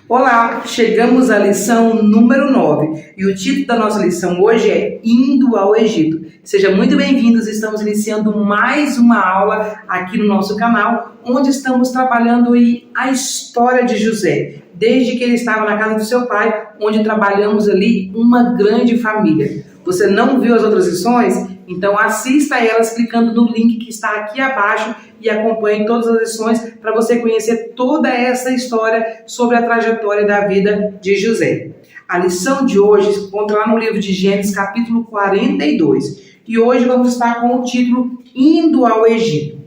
Olá, chegamos à lição número 9 e o título da nossa lição hoje é Indo ao Egito. Sejam muito bem-vindos, estamos iniciando mais uma aula aqui no nosso canal, onde estamos trabalhando a história de José, desde que ele estava na casa do seu pai, onde trabalhamos ali uma grande família. Você não viu as outras lições? Então assista elas clicando no link que está aqui abaixo e acompanhe todas as lições para você conhecer toda essa história sobre a trajetória da vida de José. A lição de hoje se encontra lá no livro de Gênesis, capítulo 42. E hoje vamos estar com o título Indo ao Egito.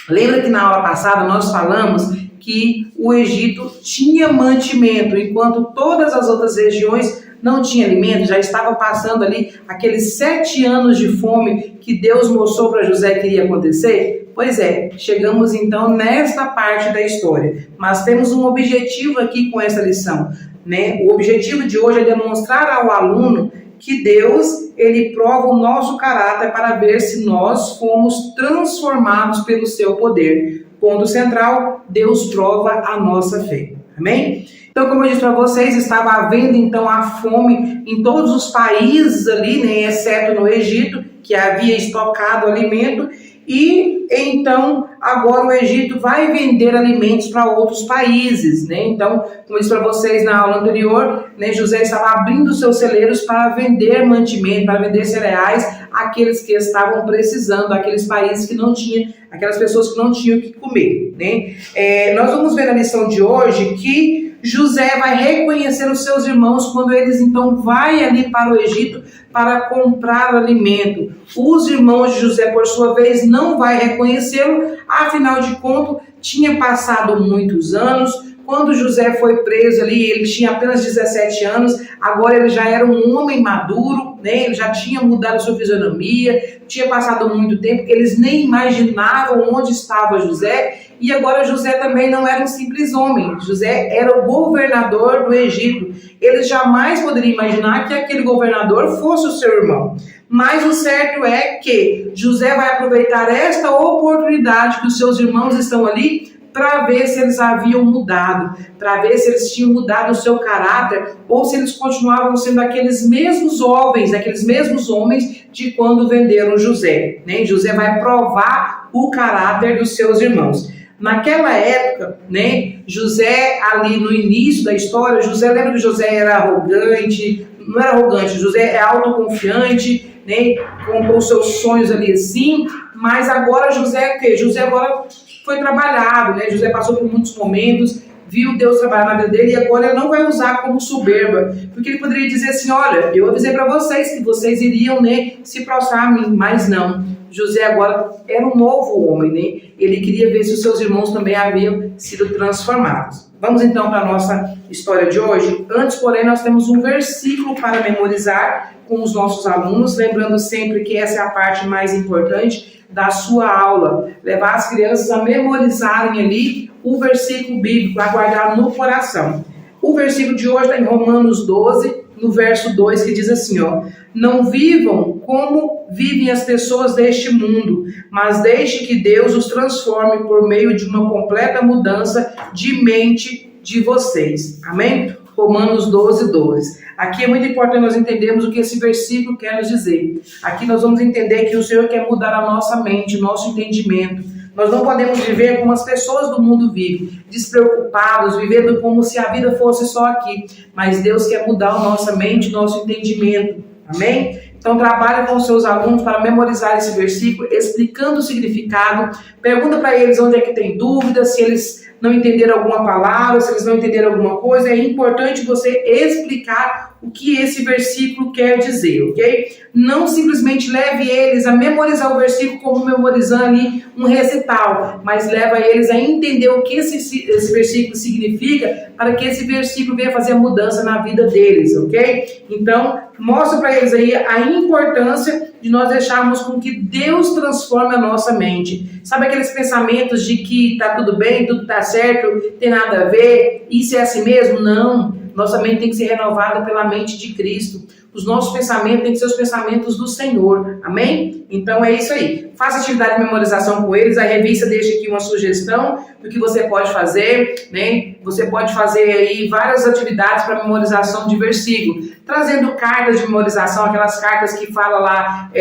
Lembra que na aula passada nós falamos que o Egito tinha mantimento, enquanto todas as outras regiões não tinham alimento, já estavam passando ali aqueles 7 anos de fome que Deus mostrou para José que iria acontecer? Pois é, chegamos então nesta parte da história, mas temos um objetivo aqui com essa lição, né? O objetivo de hoje é demonstrar ao aluno que Deus, ele prova o nosso caráter para ver se nós fomos transformados pelo seu poder. Ponto central, Deus prova a nossa fé. Amém? Então, como eu disse para vocês, estava havendo então a fome em todos os países ali, né, exceto no Egito, que havia estocado alimento, e então agora o Egito vai vender alimentos para outros países, né? Então, como eu disse para vocês na aula anterior, né, José estava abrindo seus celeiros para vender mantimento, para vender cereais àqueles que estavam precisando, aqueles países que não tinham, aquelas pessoas que não tinham o que comer, né? Nós vamos ver na lição de hoje que José vai reconhecer os seus irmãos quando eles então vão ali para o Egito para comprar alimento. Os irmãos de José, por sua vez, não vai reconhecê-lo, afinal de contas, tinha passado muitos anos. Quando José foi preso ali, ele tinha apenas 17 anos, agora ele já era um homem maduro, né? Ele já tinha mudado sua fisionomia, tinha passado muito tempo, eles nem imaginavam onde estava José, e agora José também não era um simples homem, José era o governador do Egito. Eles jamais poderiam imaginar que aquele governador fosse o seu irmão. Mas o certo é que José vai aproveitar esta oportunidade que os seus irmãos estão ali para ver se eles haviam mudado, para ver se eles tinham mudado o seu caráter ou se eles continuavam sendo aqueles mesmos homens de quando venderam José, né? José vai provar o caráter dos seus irmãos. Naquela época, né, José, ali no início da história, lembra que José era arrogante, não era arrogante, José é autoconfiante, né, com os seus sonhos ali assim, mas agora José é o quê? José agora foi trabalhado, né? José passou por muitos momentos, viu Deus trabalhar na vida dele e agora ele não vai usar como soberba, porque ele poderia dizer assim, olha, eu avisei para vocês que vocês iriam, né, se prostrar a mim, mas não. José agora era um novo homem, né? Ele queria ver se os seus irmãos também haviam sido transformados. Vamos então para a nossa história de hoje. Antes, porém, nós temos um versículo para memorizar com os nossos alunos, lembrando sempre que essa é a parte mais importante da sua aula, levar as crianças a memorizarem ali o versículo bíblico, a guardar no coração. O versículo de hoje está em Romanos 12, no verso 2, que diz assim, ó: não vivam como vivem as pessoas deste mundo, mas deixe que Deus os transforme por meio de uma completa mudança de mente de vocês. Amém? Romanos 12, 12. Aqui é muito importante nós entendermos o que esse versículo quer nos dizer. Aqui nós vamos entender que o Senhor quer mudar a nossa mente, o nosso entendimento. Nós não podemos viver como as pessoas do mundo vivem, despreocupados, vivendo como se a vida fosse só aqui. Mas Deus quer mudar a nossa mente, o nosso entendimento. Amém? Então trabalhe com os seus alunos para memorizar esse versículo, explicando o significado. Pergunta para eles onde é que tem dúvida, se eles não entenderam alguma palavra, se eles não entenderam alguma coisa. É importante você explicar o que esse versículo quer dizer, ok? Não simplesmente leve eles a memorizar o versículo como memorizando ali um recital, mas leva eles a entender o que esse versículo significa, para que esse versículo venha fazer mudança na vida deles, ok? Então, mostra para eles aí a importância de nós deixarmos com que Deus transforme a nossa mente. Sabe aqueles pensamentos de que tá tudo bem, tudo tá certo, tem nada a ver, isso é assim mesmo? Não. Nossa mente tem que ser renovada pela mente de Cristo. os nossos pensamentos têm que ser os pensamentos do Senhor, amém? Então é isso aí. Faça atividade de memorização com eles. A revista deixa aqui uma sugestão do que você pode fazer, né? Você pode fazer aí várias atividades para memorização de versículo, trazendo cartas de memorização, aquelas cartas que fala lá,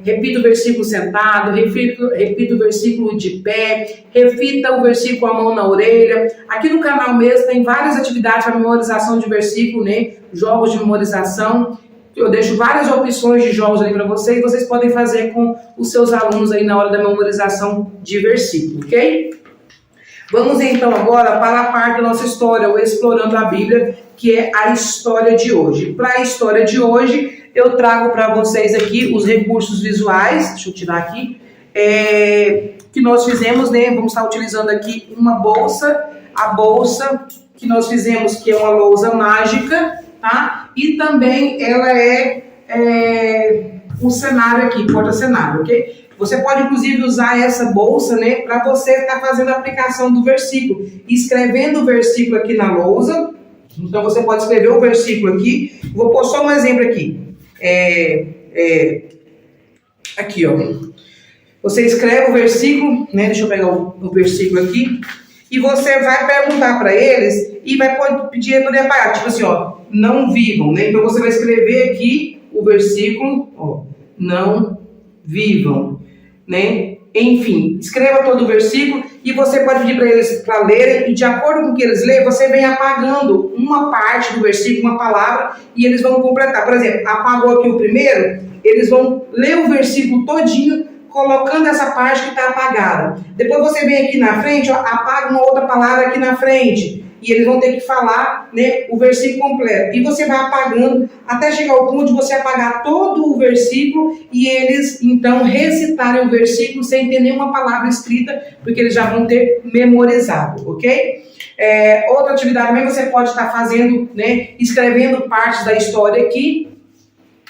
repita o versículo sentado, repita o versículo de pé, repita o versículo com a mão na orelha. Aqui no canal mesmo tem várias atividades para memorização de versículo, né? Jogos de memorização. Eu deixo várias opções de jogos ali para vocês, vocês podem fazer com os seus alunos aí na hora da memorização de versículo, ok? Vamos então agora para a parte da nossa história, o Explorando a Bíblia, que é a história de hoje. Para a história de hoje, eu trago para vocês aqui os recursos visuais, deixa eu tirar aqui, que nós fizemos, né? Vamos estar utilizando aqui uma bolsa, a bolsa que nós fizemos, que é uma lousa mágica, tá? E também ela um cenário aqui, porta-cenário, ok? Você pode, inclusive, usar essa bolsa, né, para você estar fazendo a aplicação do versículo, escrevendo o versículo aqui na lousa. Então, você pode escrever o versículo aqui. Vou pôr só um exemplo aqui. Aqui, ó. Você escreve o versículo, né? Deixa eu pegar o versículo aqui. E você vai perguntar para eles e vai pedir para poder apagar. Tipo assim, ó, não vivam, né? Então, você vai escrever aqui o versículo, ó, não vivam, né? Enfim, escreva todo o versículo e você pode pedir para eles para lerem, e de acordo com o que eles lerem, você vem apagando uma parte do versículo, uma palavra, e eles vão completar. Por exemplo, apagou aqui o primeiro, eles vão ler o versículo todinho, colocando essa parte que está apagada. Depois você vem aqui na frente, ó, apaga uma outra palavra aqui na frente, e eles vão ter que falar, né, o versículo completo. E você vai apagando até chegar ao ponto de você apagar todo o versículo e eles, então, recitarem o versículo sem ter nenhuma palavra escrita, porque eles já vão ter memorizado, ok? Outra atividade também você pode estar fazendo, né, escrevendo partes da história aqui.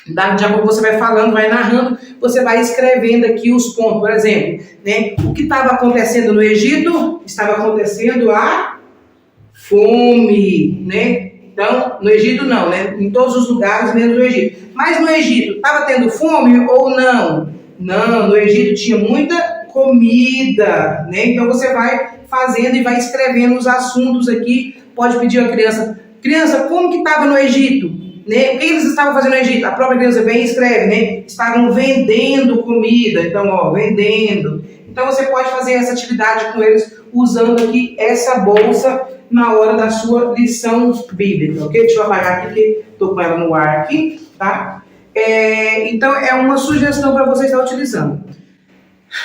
De acordo com você vai falando, vai narrando, você vai escrevendo aqui os pontos. Por exemplo, né, o que estava acontecendo no Egito? Estava acontecendo a fome, né? Então, no Egito não, né? Em todos os lugares, menos no Egito. Mas no Egito, estava tendo fome ou não? Não, no Egito tinha muita comida, né? Então, você vai fazendo e vai escrevendo os assuntos aqui. Pode pedir à criança, como que estava no Egito? Né? O que eles estavam fazendo no Egito? A própria criança vem e escreve, né? Estavam vendendo comida, então, ó, vendendo. Então, você pode fazer essa atividade com eles usando aqui essa bolsa na hora da sua lição bíblica, ok? Deixa eu apagar aqui, porque estou com ela no ar aqui, tá? Então, é uma sugestão para você estar utilizando.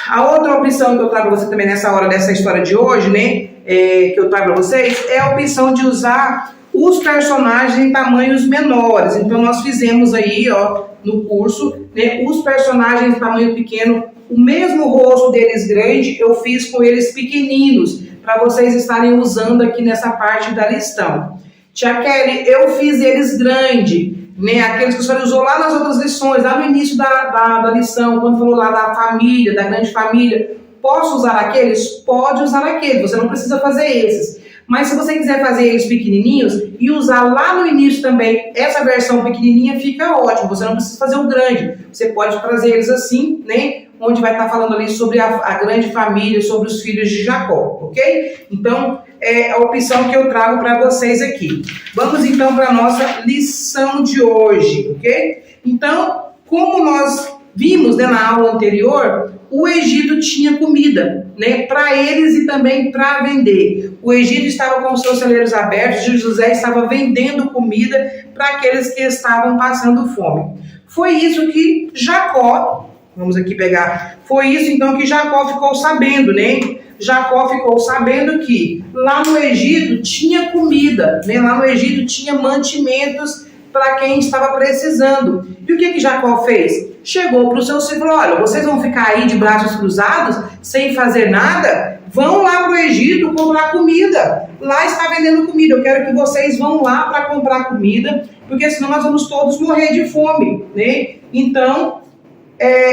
A outra opção que eu trago para você também nessa hora dessa história de hoje, né? Que eu trago para vocês, é a opção de usar os personagens em tamanhos menores. Então, nós fizemos aí, ó, no curso, né, os personagens em tamanho pequeno, o mesmo rosto deles grande, eu fiz com eles pequeninos, para vocês estarem usando aqui nessa parte da lição. Tia Kelly, eu fiz eles grande, né, aqueles que o senhor usou lá nas outras lições, lá no início da lição, quando falou lá da família, da grande família. Posso usar aqueles? Pode usar aqueles, você não precisa fazer esses. Mas se você quiser fazer eles pequenininhos e usar lá no início também, essa versão pequenininha fica ótimo, você não precisa fazer o grande. Você pode trazer eles assim, né? Onde vai estar falando ali sobre a grande família, sobre os filhos de Jacó, ok? Então, é a opção que eu trago para vocês aqui. Vamos então para a nossa lição de hoje, ok? Então, como nós vimos, né, na aula anterior, o Egito tinha comida, né, para eles e também para vender. O Egito estava com os seus celeiros abertos e José estava vendendo comida para aqueles que estavam passando fome. Foi isso que Jacó, vamos aqui pegar, foi isso então que Jacó ficou sabendo, né? Jacó ficou sabendo que lá no Egito tinha comida, né? Lá no Egito tinha mantimentos para quem estava precisando. E o que Jacó fez? Chegou para os seus filhos e falou, olha, vocês vão ficar aí de braços cruzados, sem fazer nada? Vão lá para o Egito comprar comida. Lá está vendendo comida. Eu quero que vocês vão lá para comprar comida, porque senão nós vamos todos morrer de fome, né? Então,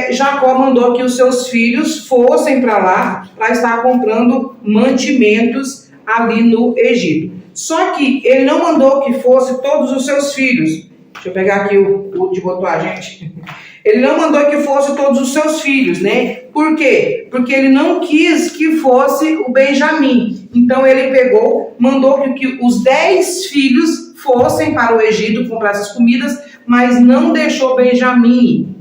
Jacó mandou que os seus filhos fossem para lá para estar comprando mantimentos ali no Egito. Só que ele não mandou que fosse todos os seus filhos. Deixa eu pegar aqui o de botar, gente. Ele não mandou que fosse todos os seus filhos, né? Por quê? Porque ele não quis que fosse o Benjamim. Então ele pegou, mandou que os 10 filhos fossem para o Egito comprar essas comidas, mas não deixou Benjamim.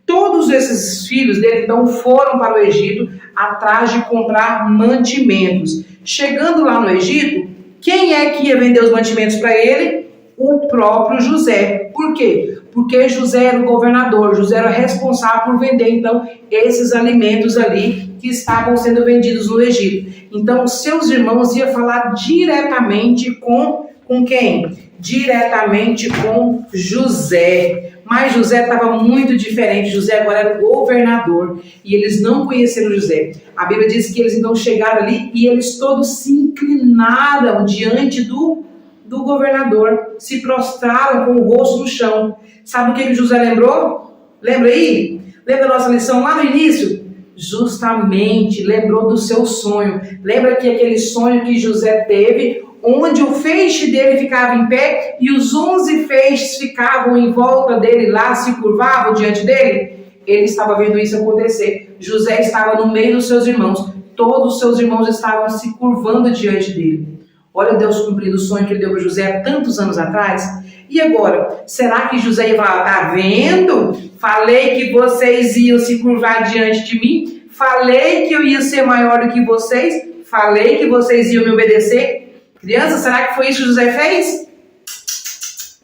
Todos esses filhos dele, então, foram para o Egito atrás de comprar mantimentos. Chegando lá no Egito, quem é que ia vender os mantimentos para ele? O próprio José. Por quê? Porque José era o governador, José era responsável por vender, então, esses alimentos ali que estavam sendo vendidos no Egito. Então, os seus irmãos iam falar diretamente com quem? Diretamente com José. Mas José estava muito diferente. José agora era o governador e eles não conheceram José. A Bíblia diz que eles então chegaram ali e eles todos se inclinaram diante do governador, se prostraram com o rosto no chão. Sabe o que José lembrou? Lembra aí? Lembra da nossa lição lá no início? Justamente, lembrou do seu sonho. Lembra que aquele sonho que José teve, onde o feixe dele ficava em pé e os 11 feixes ficavam em volta dele lá, se curvavam diante dele? Ele estava vendo isso acontecer. José estava no meio dos seus irmãos. Todos os seus irmãos estavam se curvando diante dele. Olha Deus cumprindo o sonho que ele deu para José há tantos anos atrás. E agora, será que José ia falar, tá vendo? Falei que vocês iam se curvar diante de mim. Falei que eu ia ser maior do que vocês. Falei que vocês iam me obedecer. Criança, será que foi isso que José fez?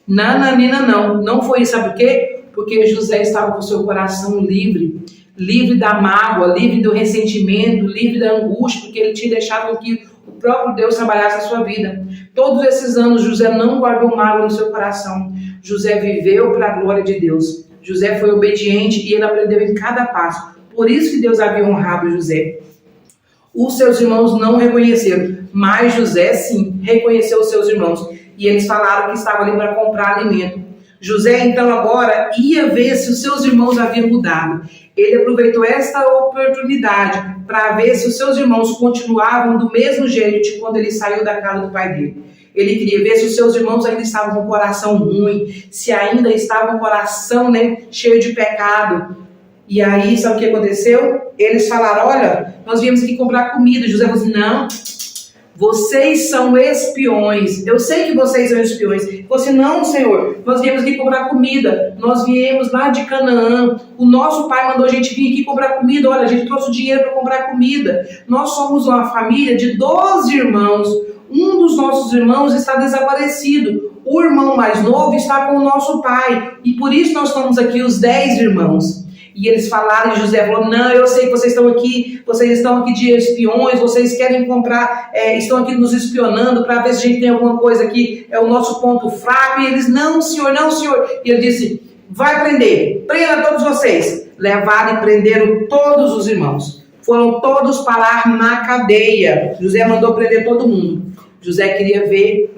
Nananina, não. Não foi isso. Sabe por quê? Porque José estava com o seu coração livre. Livre da mágoa, livre do ressentimento, livre da angústia, porque ele tinha deixado que o próprio Deus trabalhasse a sua vida. Todos esses anos, José não guardou mágoa no seu coração. José viveu para a glória de Deus. José foi obediente e ele aprendeu em cada passo. Por isso que Deus havia honrado José. Os seus irmãos não reconheceram, mas José sim reconheceu os seus irmãos. E eles falaram que estavam ali para comprar alimento. José então agora ia ver se os seus irmãos haviam mudado. Ele aproveitou esta oportunidade para ver se os seus irmãos continuavam do mesmo jeito de quando ele saiu da casa do pai dele. Ele queria ver se os seus irmãos ainda estavam com o coração ruim, se ainda estavam com o coração, cheio de pecado. E aí, sabe o que aconteceu? Eles falaram, olha, nós viemos aqui comprar comida. José falou assim, não, vocês são espiões. Eu sei que vocês são espiões. Você não, Senhor, nós viemos aqui comprar comida. Nós viemos lá de Canaã. O nosso pai mandou a gente vir aqui comprar comida. Olha, a gente trouxe o dinheiro para comprar comida. Nós somos uma família de 12 irmãos. Um dos nossos irmãos está desaparecido. O irmão mais novo está com o nosso pai. E por isso nós estamos aqui, os 10 irmãos. E eles falaram, e José falou, não, eu sei que vocês estão aqui de espiões, vocês querem comprar, estão aqui nos espionando para ver se a gente tem alguma coisa aqui, é o nosso ponto fraco. E eles, não senhor. E ele disse, vai prender, prenda todos vocês. Levaram e prenderam todos os irmãos. Foram todos parar na cadeia. José mandou prender todo mundo. José queria ver,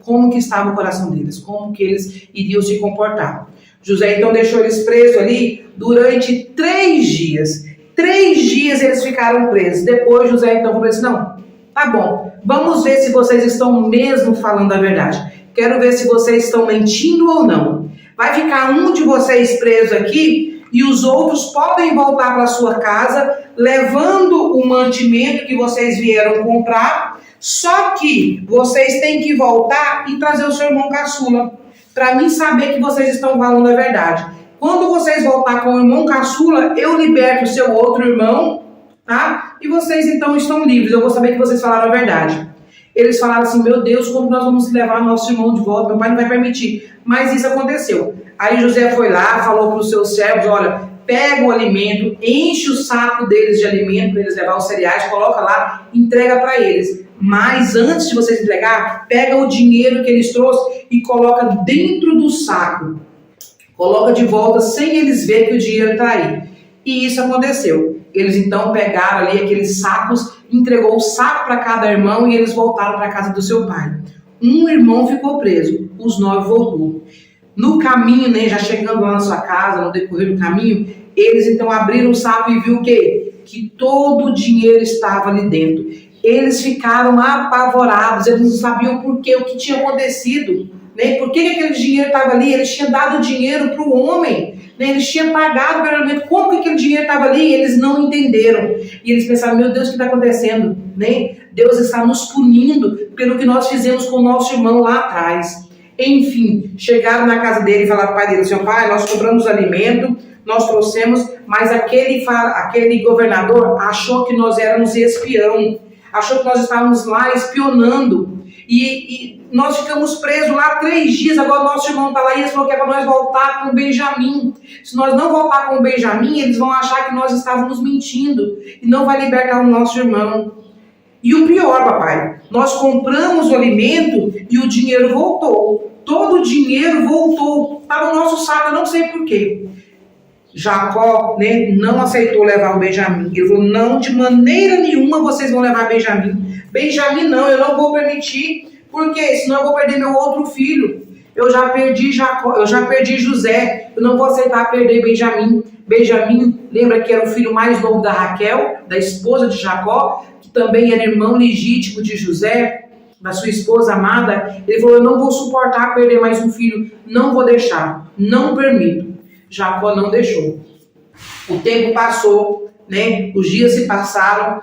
como que estava o coração deles, como que eles iriam se comportar. José então deixou eles presos ali durante 3 dias. 3 dias eles ficaram presos. Depois José então falou assim, não, tá bom, vamos ver se vocês estão mesmo falando a verdade. Quero ver se vocês estão mentindo ou não. Vai ficar um de vocês preso aqui e os outros podem voltar para sua casa levando o mantimento que vocês vieram comprar. Só que vocês têm que voltar e trazer o seu irmão caçula, para mim saber que vocês estão falando a verdade. Quando vocês voltar com o irmão caçula, eu liberto o seu outro irmão, tá? E vocês então estão livres, eu vou saber que vocês falaram a verdade. Eles falaram assim, meu Deus, como nós vamos levar nosso irmão de volta? Meu pai não vai permitir. Mas isso aconteceu. Aí José foi lá, falou para os seus servos, olha, pega o alimento, enche o saco deles de alimento para eles levar os cereais, coloca lá, entrega para eles. Mas antes de vocês entregar, pega o dinheiro que eles trouxeram e coloca dentro do saco. Coloca de volta sem eles verem que o dinheiro está aí. E isso aconteceu. Eles então pegaram ali aqueles sacos, entregou o saco para cada irmão e eles voltaram para a casa do seu pai. Um irmão ficou preso, os 9 voltou. No caminho, já chegando lá na sua casa, no decorrer do caminho, eles então abriram o saco e viu o quê? Que todo o dinheiro estava ali dentro. Eles ficaram apavorados, eles não sabiam por quê, o que tinha acontecido. né? Por que aquele dinheiro estava ali? Eles tinham dado dinheiro para o homem, né? Eles tinham pagado pelo alimento. Como que aquele dinheiro estava ali? Eles não entenderam. E eles pensaram, meu Deus, o que está acontecendo? Né? Deus está nos punindo pelo que nós fizemos com o nosso irmão lá atrás. Enfim, chegaram na casa dele e falaram para o pai dele, assim, pai, nós compramos alimento, nós trouxemos, mas aquele governador achou que nós éramos espião, achou que nós estávamos lá espionando, e nós ficamos presos lá 3 dias, agora nosso irmão está lá e eles falaram que é para nós voltar com o Benjamim. Se nós não voltar com o Benjamim, eles vão achar que nós estávamos mentindo e não vai libertar o nosso irmão. E o pior, papai, nós compramos o alimento e o dinheiro voltou. Todo o dinheiro voltou. Estava no nosso saco, eu não sei porquê. Jacó, né, não aceitou levar o Benjamim. Ele falou, não, de maneira nenhuma vocês vão levar Benjamim. Benjamim não, eu não vou permitir. Por quê? Senão eu vou perder meu outro filho. Eu já perdi Jacó, eu já perdi José. Eu não vou aceitar perder Benjamim. Benjamim, lembra que era o filho mais novo da Raquel, da esposa de Jacó, que também era irmão legítimo de José, da sua esposa amada. Ele falou, eu não vou suportar perder mais um filho, não vou deixar, não permito. Jacó não deixou. O tempo passou, né? Os dias se passaram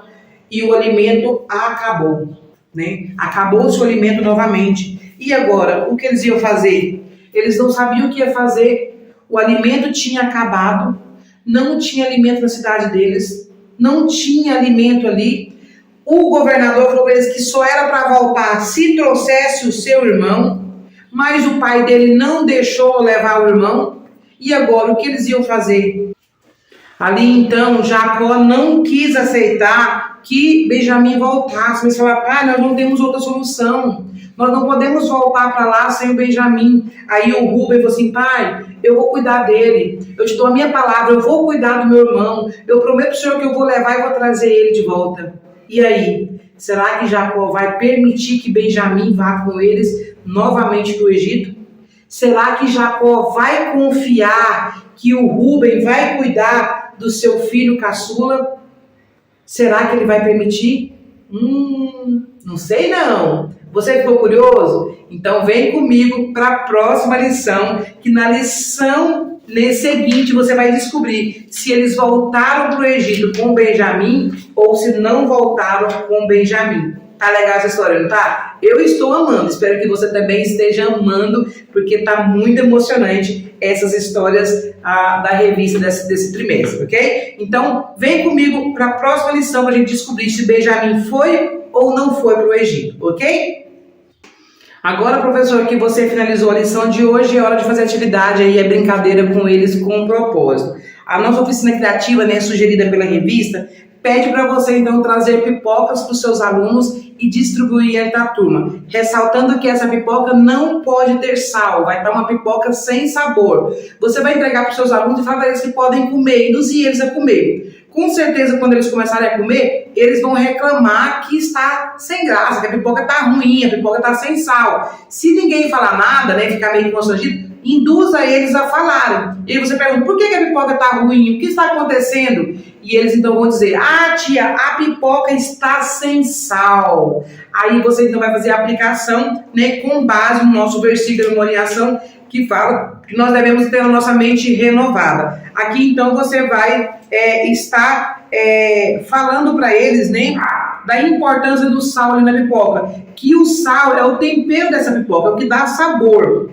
e o alimento acabou, né? Acabou-se o alimento novamente. E agora, o que eles iam fazer? Eles não sabiam o que ia fazer. O alimento tinha acabado, não tinha alimento na cidade deles, não tinha alimento ali. O governador falou para eles que só era para voltar se trouxesse o seu irmão, mas o pai dele não deixou levar o irmão. E agora, o que eles iam fazer? Ali então, Jacó não quis aceitar que Benjamim voltasse, mas falou, pai, nós não temos outra solução, nós não podemos voltar para lá sem o Benjamim. Aí o Rúben falou assim, pai, eu vou cuidar dele, eu te dou a minha palavra, eu vou cuidar do meu irmão, eu prometo ao Senhor que eu vou levar e vou trazer ele de volta. E aí, será que Jacó vai permitir que Benjamim vá com eles novamente para o Egito? Será que Jacó vai confiar que o Rúben vai cuidar do seu filho caçula? Será que ele vai permitir? Não sei não. Você ficou curioso? Então vem comigo para a próxima lição, que na lição seguinte você vai descobrir se eles voltaram para o Egito com Benjamim ou se não voltaram com Benjamim. Tá legal essa história, não tá? Eu estou amando, espero que você também esteja amando, porque tá muito emocionante essas histórias da revista desse trimestre, ok? Então, vem comigo para a próxima lição para a gente descobrir se Benjamim foi ou não foi para o Egito, ok? Agora, professor, que você finalizou a lição de hoje, é hora de fazer atividade aí, é brincadeira com eles com um propósito. A nossa oficina criativa, né, sugerida pela revista, pede para você, então, trazer pipocas para os seus alunos e distribuir entre a turma, ressaltando que essa pipoca não pode ter sal, vai estar uma pipoca sem sabor. Você vai entregar para os seus alunos e falar para eles que podem comer, induzir eles a comer. Com certeza, quando eles começarem a comer, eles vão reclamar que está sem graça, que a pipoca está ruim, a pipoca está sem sal. Se ninguém falar nada, né, ficar meio constrangido, induza eles a falarem. E aí você pergunta, por que a pipoca está ruim? O que está acontecendo? E eles então vão dizer, tia, a pipoca está sem sal. Aí você então vai fazer a aplicação, né, com base no nosso versículo de memorização, que fala que nós devemos ter a nossa mente renovada. Aqui então você vai estar falando para eles, né, da importância do sal ali na pipoca. Que o sal é o tempero dessa pipoca, é o que dá sabor.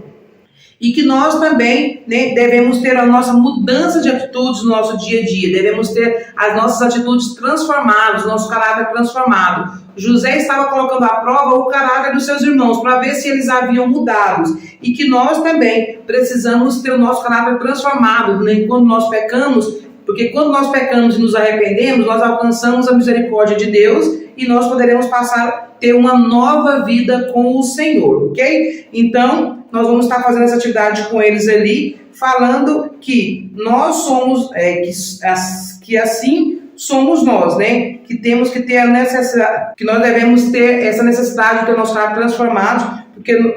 E que nós também, né, devemos ter a nossa mudança de atitudes no nosso dia a dia, devemos ter as nossas atitudes transformadas, o nosso caráter transformado. José estava colocando à prova o caráter dos seus irmãos para ver se eles haviam mudado. E que nós também precisamos ter o nosso caráter transformado, né, quando nós pecamos, porque quando nós pecamos e nos arrependemos, nós alcançamos a misericórdia de Deus e nós poderemos passar a ter uma nova vida com o Senhor, ok? Então, nós vamos estar fazendo essa atividade com eles ali, falando que nós somos, que assim somos nós, né? Que temos que ter a necessidade, que nós devemos ter essa necessidade de ter o nosso caráter transformado,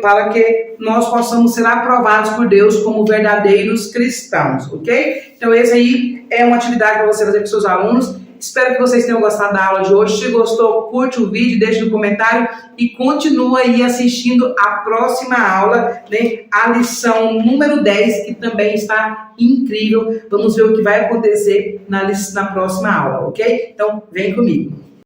para que nós possamos ser aprovados por Deus como verdadeiros cristãos, ok? Então, esse aí é uma atividade para você fazer com seus alunos. Espero que vocês tenham gostado da aula de hoje. Se gostou, curte o vídeo, deixa no comentário e continua aí assistindo a próxima aula, né? A lição número 10, que também está incrível. Vamos ver o que vai acontecer na próxima aula, ok? Então, vem comigo.